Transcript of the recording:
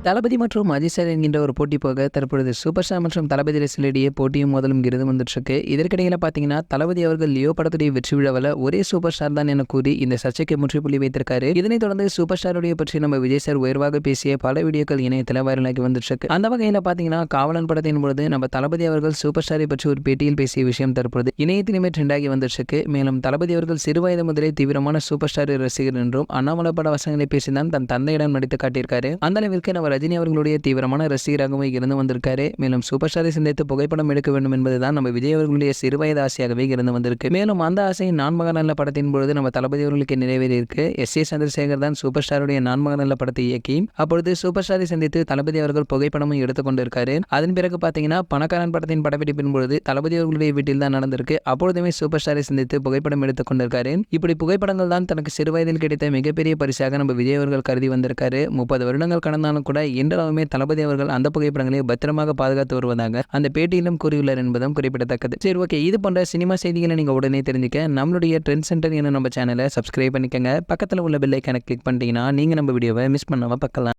தளபதி மற்றும் அஜித் சார் என்கின்ற ஒரு போட்டி போக தற்பொழுது சூப்பர் ஸ்டார் மற்றும் தளபதி ரசிகர்களிடையே போட்டியும் மோதலும் இருந்து வந்துட்டு இருக்கு. இதற்கிடையில பாத்தீங்கன்னா தளபதி அவர்கள் லியோ படத்துடைய வெற்றி விழாவில் ஒரே சூப்பர் ஸ்டார் தான் என கூறி இந்த சர்ச்சைக்கு முற்றுப்புள்ளி வைத்திருக்காரு. இதனைத் தொடர்ந்து சூப்பர் ஸ்டாருடைய பற்றி நம்ம விஜய் சார் உயர்வாக பேசிய பல வீடியோக்கள் இணையத்தில் வைரலாகி வந்துட்டு இருக்கு. அந்த வகையில் பாத்தீங்கன்னா காவலன் படத்தின் பொழுது நம்ம தளபதி அவர்கள் சூப்பர் ஸ்டாரை பற்றி ஒரு பேட்டியில் பேசிய விஷயம் தற்பொழுது இணையத்திலுமே ட்ரெண்டாகி வந்துட்டு இருக்கு. மேலும் தளபதி அவர்கள் சிறுவயது முதலே தீவிரமான சூப்பர் ஸ்டார் ரசிகர் என்றும் அண்ணாமலை பட வசனங்களை பேசிதான் தன் தந்தையிடம் நடித்து காட்டியிருக்காரு. அந்த அளவிற்கு நம்ம ரஜினி அவர்களுடைய தீவிரமான ரசிகராகவே இருந்து வந்திருக்காரு. மேலும் சூப்பர் ஸ்டாரை சந்தித்து புகைப்படம் எடுக்க வேண்டும் என்பதுதான் நம்ம விஜய் அவர்களுடைய சிறுவயது ஆசையாகவே இருந்து வந்திருக்கு. மேலும் அந்த ஆசை நான் மகன் நல்ல படத்தின் பொழுது நம்ம தளபதி அவர்களுக்கு நிறைவேறி இருக்கு. எஸ் சந்திரசேகர் தான் சூப்பர் ஸ்டாருடைய நான் மகன் நல்ல படத்தை இயக்கி அப்பொழுது சூப்பர் ஸ்டாரை சந்தித்து தளபதி அவர்கள் புகைப்படமும் எடுத்துக்கொண்டிருக்காரு. அதன் பிறகு பாத்தீங்கன்னா பணக்காரன் படத்தின் படப்பிடிப்பின் பொழுது தளபதி அவர்களுடைய வீட்டில் தான் நடந்திருக்கு. அப்பொழுதுமே சூப்பர் ஸ்டாரை சந்தித்து புகைப்படம் எடுத்துக் கொண்டிருக்காரு. இப்படி புகைப்படங்கள் தான் தனக்கு சிறுவயதில் கிடைத்த மிகப்பெரிய பரிசாக நம்ம விஜய் அவர்கள் கருதி வந்திருக்காரு. 30 வருடங்கள் கடந்தாலும் கூட இன்றளவுமே தளபதி அவர்கள் அந்த புகைப்படங்களை பத்திரமாக பாதுகாத்து வருவதாக அந்த பேட்டியிலும் கூறியுள்ளார் என்பதும் குறிப்பிடத்தக்கது. சரி, ஓகே, இது போன்ற சினிமா செய்திகளை நீங்க உடனே தெரிஞ்சுக்க நம்மளுடைய ட்ரெண்ட் சென்டர் என நம்ம சேனலை சப்ஸ்கிரைப் பண்ணிக்கங்க. பக்கத்தில் உள்ள பெல் ஐக்கானை கிளிக் பண்ணிட்டீங்கன்னா நீங்க நம்ம வீடியோவை மிஸ் பண்ணாம பார்க்கலாம்.